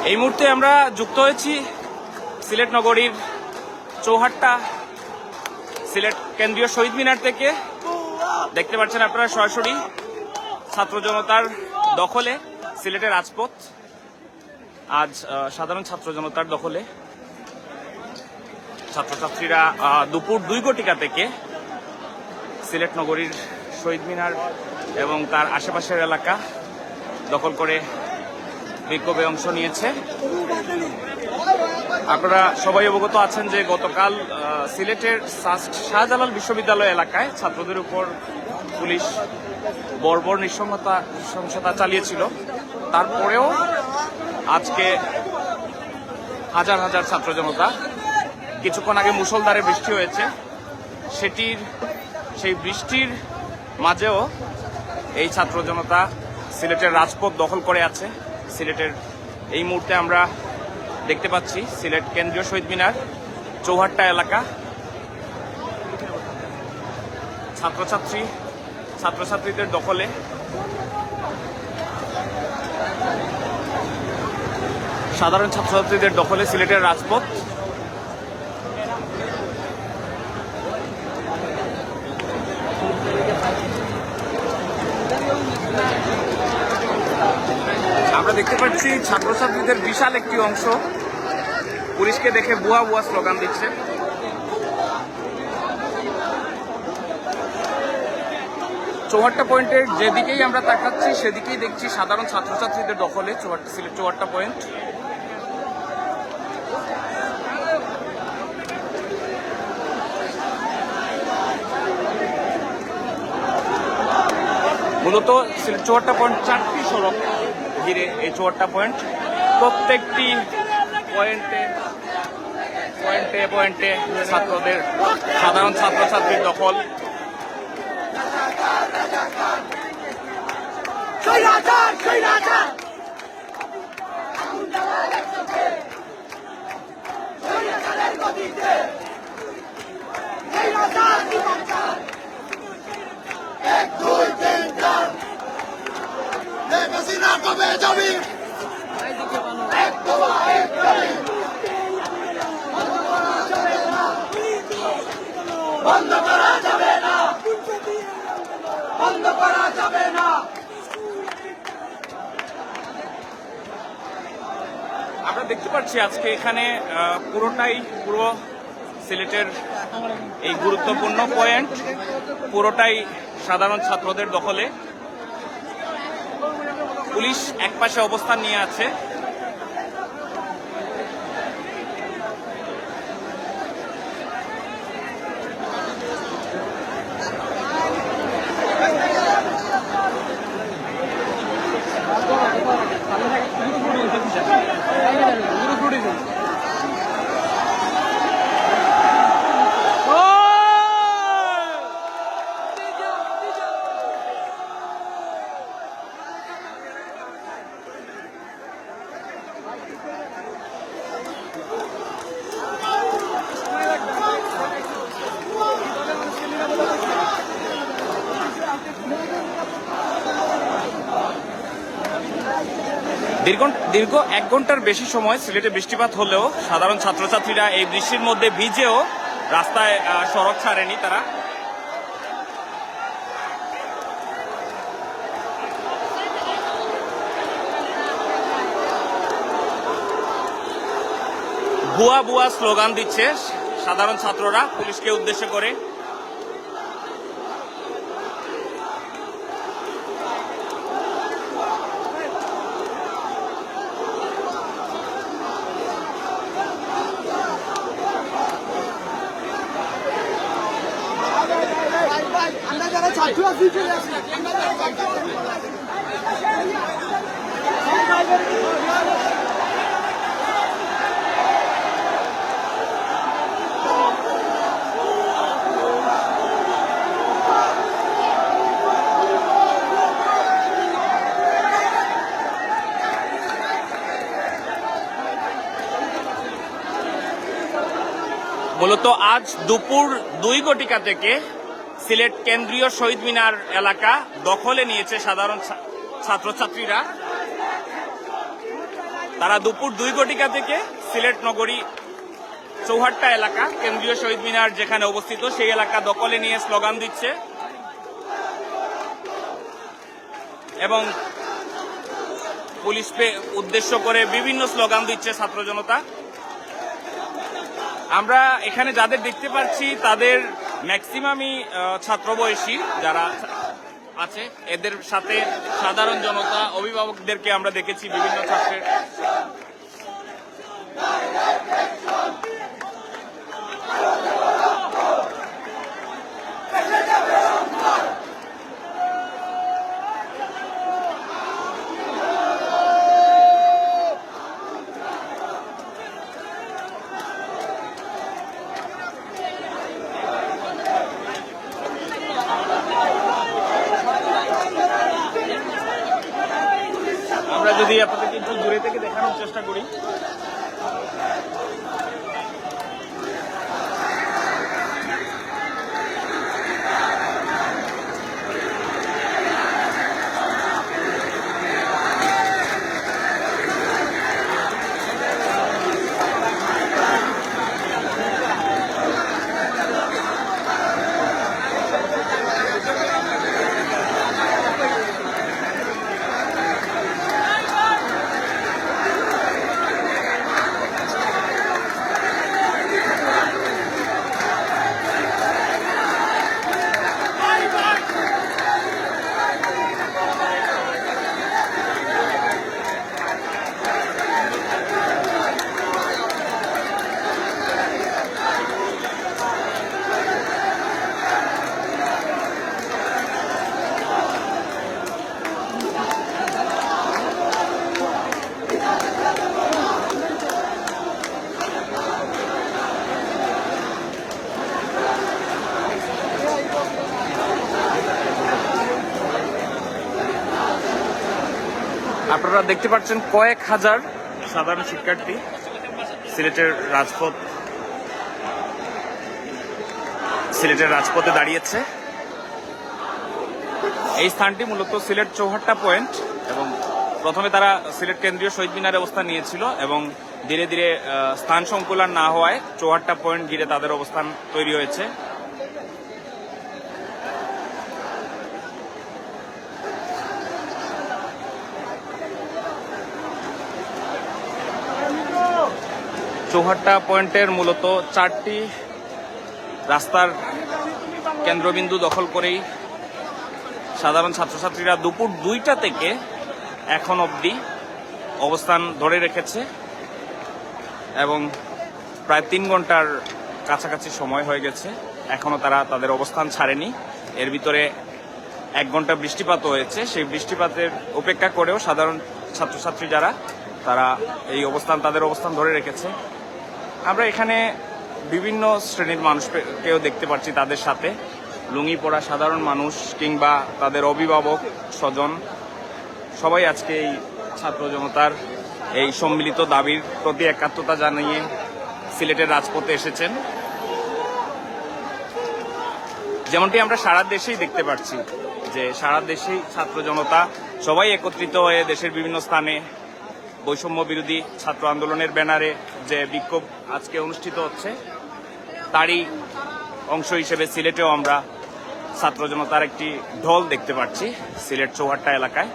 এই মুহূর্তে আমরা যুক্ত হয়েছি সিলেট নগরীর চৌহাট্টা সিলেট কেন্দ্রীয় শহীদ মিনার থেকে। দেখতে পাচ্ছেন আপনারা সরাসরি ছাত্র জনতার দখলে সিলেটের রাজপথ। আজ সাধারণ ছাত্র জনতার দখলে ছাত্রছাত্রীরা দুপুর 2 থেকে সিলেট নগরীর শহীদ মিনার এবং তার আশেপাশের এলাকা দখল করে বিক্ষোভে অংশ নিয়েছে। আপনারা সবাই অবগত আছেন যে গতকাল সিলেটের শাহজালাল বিশ্ববিদ্যালয় এলাকায় ছাত্রদের উপর পুলিশ বর্বর নৃশংসতা চালিয়েছিল। তারপরেও আজকে হাজার হাজার ছাত্র জনতা, কিছুক্ষণ আগে মুষলধারে বৃষ্টি হয়েছে, সেই বৃষ্টির মাঝেও এই ছাত্র জনতা সিলেটের রাজপথ দখল করে আছে। সিলেটের এই মুহূর্তে আমরা দেখতে পাচ্ছি সিলেট কেন্দ্রীয় শহীদ মিনার চৌহাট্টা এলাকা। ছাত্রছাত্রীদের দখলে সাধারণ ছাত্রছাত্রীদের দখলে সিলেটের রাজপথ। আমরা দেখতে পাচ্ছি ছাত্রছাত্রীদের বিশাল একটি অংশ পুলিশকে দেখে বুয়া বুয়া স্লোগান দিচ্ছে। চৌহাট্টা পয়েন্টের যেদিকেই আমরা তাকাচ্ছি সেদিকেই দেখছি সাধারণ ছাত্রছাত্রীদের দখলে সিলেট চৌহাট্টা পয়েন্ট। মূলত সিলেট চৌহাট্টা পয়েন্ট 4টি সড়ক ঘিরে এই চৌহাট্টা পয়েন্ট। প্রত্যেকটি পয়েন্টে ছাত্রদের সাধারণ ছাত্রছাত্রীর দখল। বন্ধ করা যাবে না, বন্ধ করা যাবে না। আমরা দেখতে পাচ্ছি আজকে এখানে পুরো সিলেটের এই গুরুত্বপূর্ণ পয়েন্ট পুরোটাই সাধারণ ছাত্রদের দখলে। পুলিশ একপাশে অবস্থান নিয়ে আছে। দীর্ঘ 1 ঘন্টার বেশি সময় সিলেটে বৃষ্টিপাত হলেও সাধারণ ছাত্রছাত্রীরা এই বৃষ্টির মধ্যে ভিজেও রাস্তায় সড়ক ছাড়েনি। তারা বুয়া বুয়া স্লোগান দিচ্ছে সাধারণ ছাত্ররা পুলিশকে উদ্দেশ্য করে। ছাত্র মূলত আজ দুপুর 2 ঘটিকা থেকে সিলেট কেন্দ্রীয় শহীদ মিনার এলাকা দখলে নিয়েছে সাধারণ ছাত্রছাত্রীরা। তারা দুপুর 2 ঘটিকা থেকে সিলেট নগরী চৌহাট্টা এলাকা কেন্দ্রীয় শহীদ মিনার যেখানে অবস্থিত সেই এলাকা দখলে নিয়ে স্লোগান দিচ্ছে এবং পুলিশকে উদ্দেশ্য করে বিভিন্ন স্লোগান দিচ্ছে ছাত্র জনতা। আমরা এখানে যাদের দেখতে পাচ্ছি তাদের ম্যাক্সিমামই ছাত্র বয়সী যারা আছে, এদের সাথে সাধারণ জনতা অভিভাবকদেরকে আমরা দেখেছি বিভিন্ন ছাত্রের। আমরা যদি আপনাদেরকে একটু দূরে থেকে দেখানোর চেষ্টা করি, আপনারা দেখতে পাচ্ছেন কয়েক হাজার সাধারণ শিক্ষার্থী সিলেটের রাজপথে দাঁড়িয়েছে। এই স্থানটি মূলত সিলেট চৌহাট্টা পয়েন্ট এবং প্রথমে তারা সিলেট কেন্দ্রীয় শহীদ মিনারে অবস্থান নিয়েছিল এবং ধীরে ধীরে স্থান সংকুলন না হওয়ায় চৌহাট্টা পয়েন্ট ঘিরে তাদের অবস্থান তৈরি হয়েছে। চৌহাট্টা পয়েন্টের মূলত 4টি রাস্তার কেন্দ্রবিন্দু দখল করেই সাধারণ ছাত্রছাত্রীরা দুপুর 2টা থেকে এখন অবধি অবস্থান ধরে রেখেছে এবং প্রায় 3 ঘন্টার কাছাকাছি সময় হয়ে গেছে, এখনো তারা তাদের অবস্থান ছাড়েনি। এর ভিতরে 1 ঘন্টা বৃষ্টিপাত হয়েছে, সেই বৃষ্টিপাতের উপেক্ষা করেও সাধারণ ছাত্রছাত্রী যারা তারা তাদের অবস্থান ধরে রেখেছে। আমরা এখানে বিভিন্ন শ্রেণীর মানুষকেও দেখতে পাচ্ছি, তাদের সাথে লুঙ্গি পরা সাধারণ মানুষ কিংবা তাদের অভিভাবক স্বজন সবাই আজকে এই ছাত্র জনতার এই সম্মিলিত দাবির প্রতি একাত্মতা জানিয়ে সিলেটের রাজপথে এসেছেন। যেমনটি আমরা সারা দেশেই দেখতে পাচ্ছি যে সারা দেশেই ছাত্র জনতা সবাই একত্রিত হয়ে দেশের বিভিন্ন স্থানে বৈষম্য বিরোধী ছাত্র আন্দোলনের ব্যানারে যে বিক্ষোভ আজকে অনুষ্ঠিত হচ্ছে তারই অংশ হিসেবে সিলেটেও আমরা ছাত্র জনতার একটি ঢল দেখতে পাচ্ছি সিলেট চৌহাট্টা এলাকায়।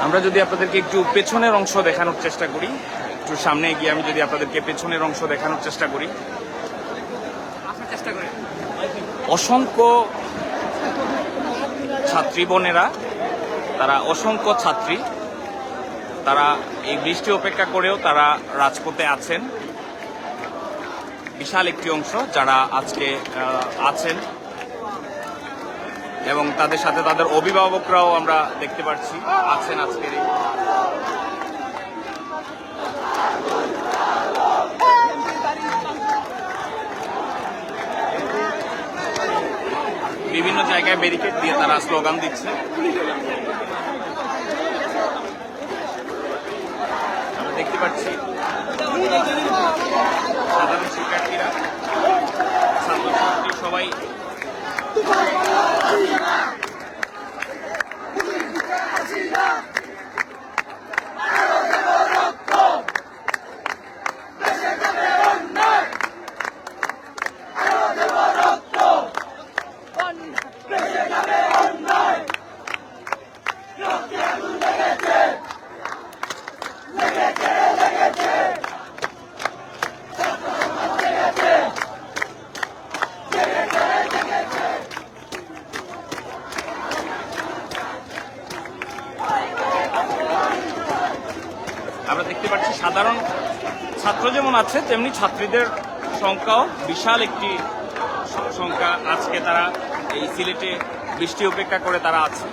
আমরা যদি আপনাদেরকে একটু পেছনের অংশ দেখানোর চেষ্টা করি, একটু সামনে এগিয়ে আমি যদি আপনাদেরকে পেছনের অংশ দেখানোর চেষ্টা করি, অসংখ্য ছাত্রী বোনেরা, তারা অসংখ্য ছাত্রী, তারা এই বৃষ্টি উপেক্ষা করেও তারা রাজপথে আছেন বিশাল একটি অংশ যারা আজকে আছেন এবং তাদের সাথে তাদের অভিভাবকরাও আমরা দেখতে পাচ্ছি আছেন আজকের এই বিভিন্ন জায়গায় ব্যারিকেড দিয়ে তারা স্লোগান দিচ্ছে। আমরা দেখতে পাচ্ছি সাধারণ শিক্ষার্থীরা ছাত্রছাত্রী সবাই আমরা দেখতে পাচ্ছি সাধারণ ছাত্র যেমন আছে তেমনি ছাত্রীদের সংখ্যাও বিশাল একটি সংখ্যা। আজকে তারা এই সিলেটে বৃষ্টি উপেক্ষা করে তারা আছে।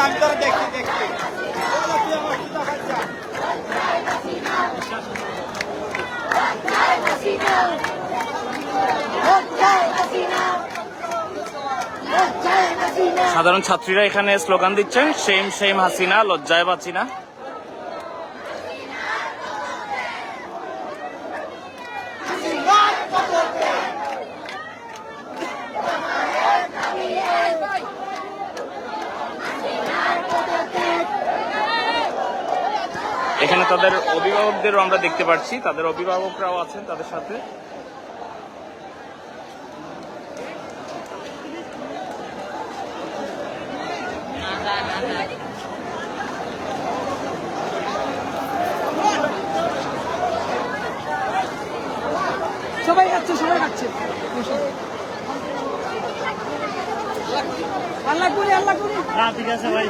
আমি তারা দেখছি দেখছি সাধারণ ছাত্রীরা এখানে স্লোগান দিচ্ছেন সেম সেম হাসিনা, লজ্জায় বাঁচি না। এখানে তাদের অভিভাবকদেরও আমরা দেখতে পাচ্ছি, তাদের অভিভাবকরাও আছেন তাদের সাথে। সবাই খাচ্ছে আল্লাহ করি ঠিক আছে ভাই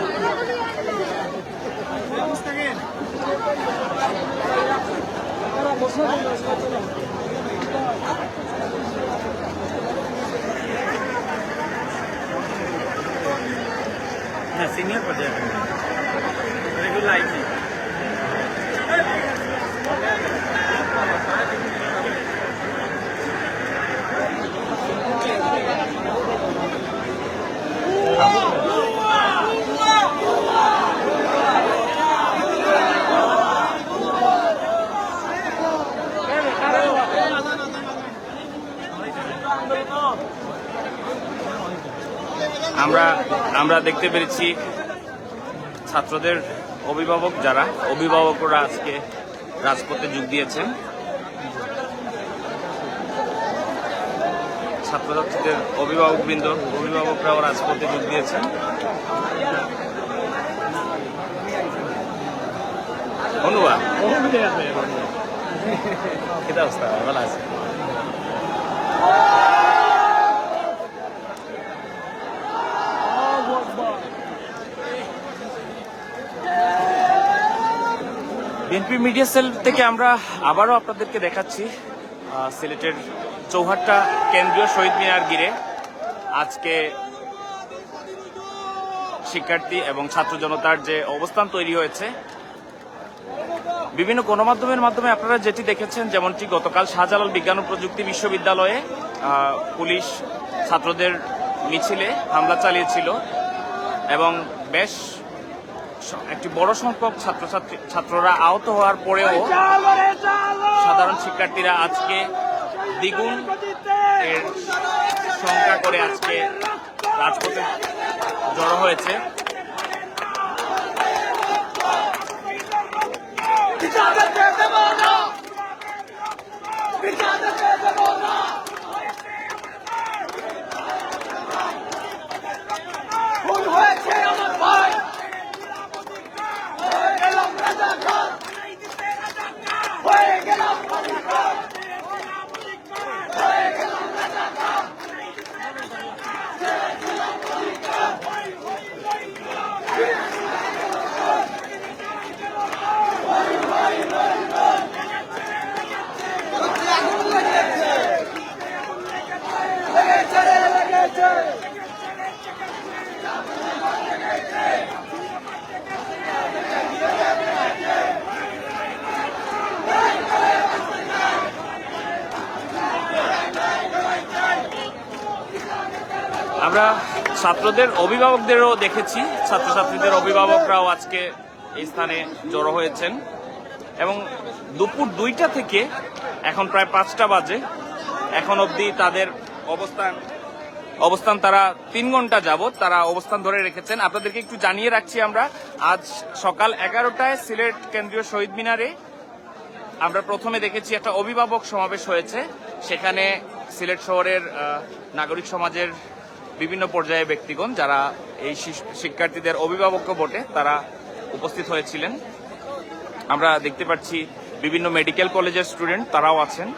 সিনিয়র পর্যায়ে রেগুলার আইসি আমরা দেখতে পেরেছি ছাত্রদের অভিভাবকরা আজকে রাজপথে যোগ দিয়েছেন। ছাত্রছাত্রীদের অভিভাবকরাও রাজপথে যোগ দিয়েছেন। ধন্যবাদ। কি অবস্থা? ভালো আছে। বিএনপি মিডিয়া সেল থেকে আমরা আবারও আপনাদেরকে দেখাচ্ছি সিলেটের চৌহাট্টা কেন্দ্রীয় শহীদ মিনার ঘিরে আজকে শিক্ষার্থী এবং ছাত্র জনতার যে অবস্থান তৈরি হয়েছে। বিভিন্ন গণমাধ্যমের মাধ্যমে আপনারা যেটি দেখেছেন, যেমনটি গতকাল শাহজালাল বিজ্ঞান ও প্রযুক্তি বিশ্ববিদ্যালয়ে পুলিশ ছাত্রদের মিছিলে হামলা চালিয়েছিল এবং বেশ একটি বড় সংখ্যক ছাত্ররা আহত হওয়ার পরেও সাধারণ শিক্ষার্থীরা আজকে দ্বিগুণ এর সংখ্যা করে আজকে রাজপথে জড়ো হয়েছে। আমরা ছাত্রদের অভিভাবকদেরও দেখেছি, ছাত্রছাত্রীদের অভিভাবকরাও আজকে এই স্থানে জড়ো হয়েছেন এবং দুপুর 2টা থেকে এখন প্রায় 5টা বাজে এখন অবধি তাদের অবস্থান তারা 3 ঘন্টা যাবত তারা অবস্থান ধরে রেখেছেন। আপনাদেরকে একটু জানিয়ে রাখছি, আমরা আজ সকাল 11টায় সিলেট কেন্দ্রীয় শহীদ মিনারে আমরা প্রথমে দেখেছি একটা অভিভাবক সমাবেশ হয়েছে। সেখানে সিলেট শহরের নাগরিক সমাজের বিভিন্ন পর্যায়ে ব্যক্তিগণ যারা এই শিক্ষার্থীদের অভিভাবক বটে তারা উপস্থিত হয়েছিলেন। আমরা দেখতে পাচ্ছি বিভিন্ন মেডিকেল কলেজের স্টুডেন্ট তারাও আছেন।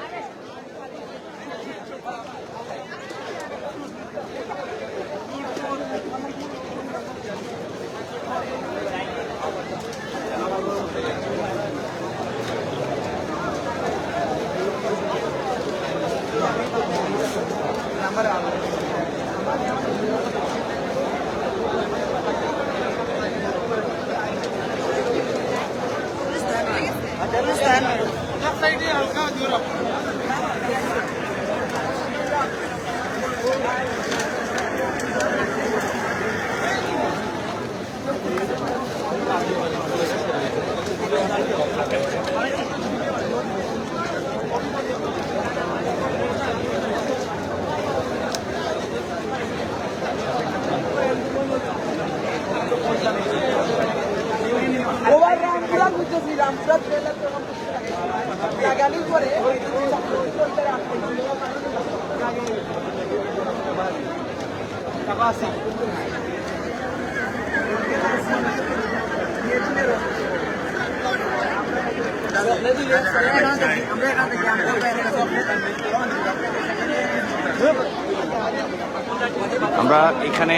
আমরা এখানে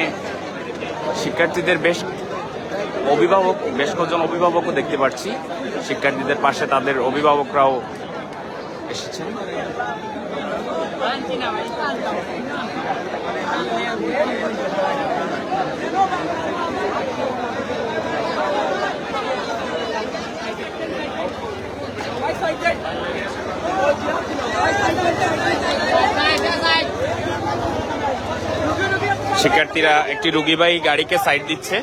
শিক্ষার্থীদের বেশ কজন অভিভাবকও দেখতে পাচ্ছি। শিক্ষার্থীদের পাশে তাদের অভিভাবকরাও এসেছেন। শিক্ষার্থীরা একটি রোগীবাহী গাড়িকে সাইড দিচ্ছে।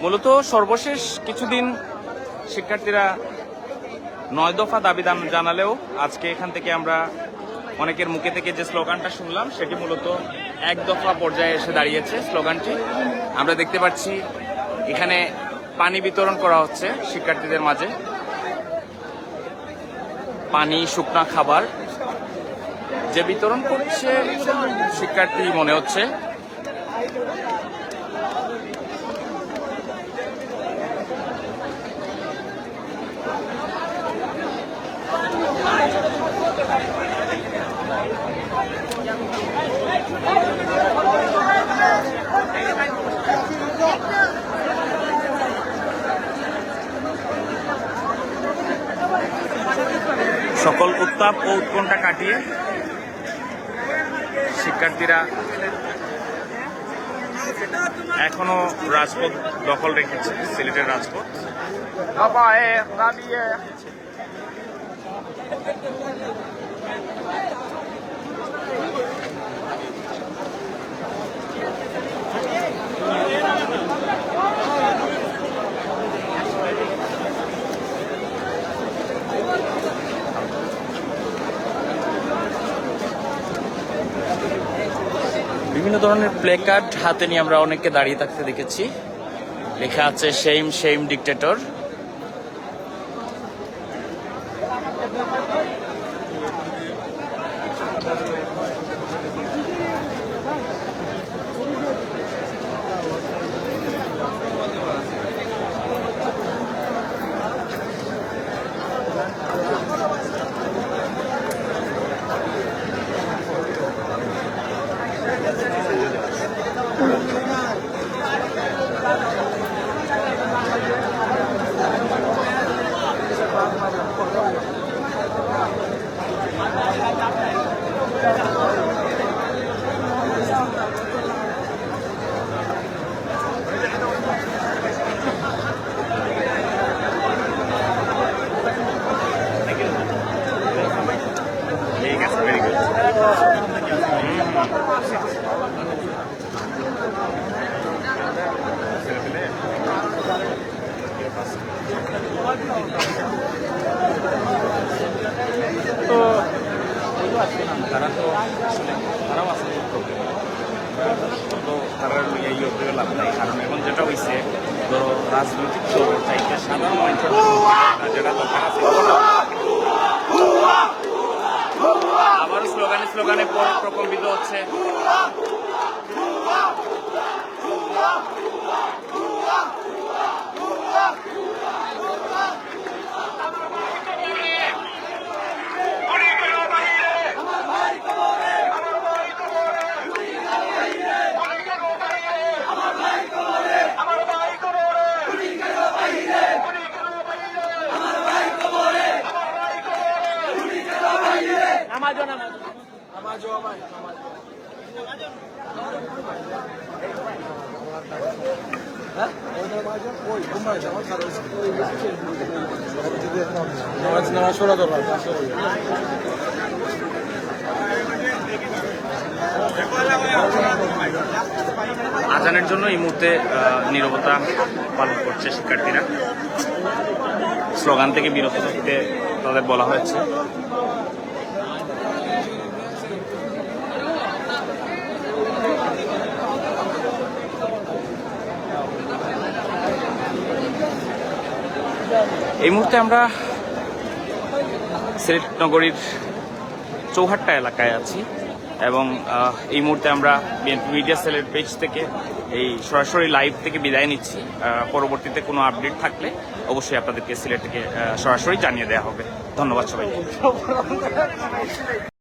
মূলত সর্বশেষ কিছুদিন শিক্ষার্থীরা 9 দফা দাবি জানালেও আজকে এখান থেকে আমরা অনেকের মুখে থেকে যে স্লোগানটা শুনলাম সেটি মূলত 1 দফা পর্যায়ে এসে দাঁড়িয়েছে। স্লোগানটি আমরা দেখতে পাচ্ছি এখানে পানি বিতরণ করা হচ্ছে শিক্ষার্থীদের মাঝে, পানি, শুকনা খাবার যে বিতরণ করছে শিক্ষার্থী মনে হচ্ছে। সকল উত্তাপ ও উৎকণ্ঠা কাটিয়ে শিক্ষার্থীরা এখনো রাজপথ দখল রেখেছে, সিলেটের রাজপথ। বিভিন্ন ধরনের প্লে কার্ড হাতে নিয়ে আমরা অনেককে দাঁড়িয়ে থাকতে দেখেছি। লেখা আছে শেম শেম ডিক্টেটর। ঠিক আছে, ভেরি গুড। তো তারা তো আসলে তারাও আসলে তো তারা ইয়ে করে লাভ নাই, কারণ এখন যেটা হয়েছে ধরো রাজনৈতিক দল চাইতে সাধারণ মানুষের যেটা দরকার আছে আবার স্লোগানে প্রকম্পিত হচ্ছে। আজানের জন্য এই মুহূর্তে নীরবতা পালন করছে শিক্ষার্থীরা। স্লোগান থেকে বিরত থাকতে তাদের বলা হয়েছে। এই মুহূর্তে আমরা সিলেট নগরীর চৌহাট্টা এলাকায় আছি এবং এই মুহূর্তে আমরা বিএনপি মিডিয়া সেলের পেজ থেকে এই সরাসরি লাইভ থেকে বিদায় নিচ্ছি। পরবর্তীতে কোনো আপডেট থাকলে অবশ্যই আপনাদেরকে সিলেট থেকে সরাসরি জানিয়ে দেওয়া হবে। ধন্যবাদ সবাইকে।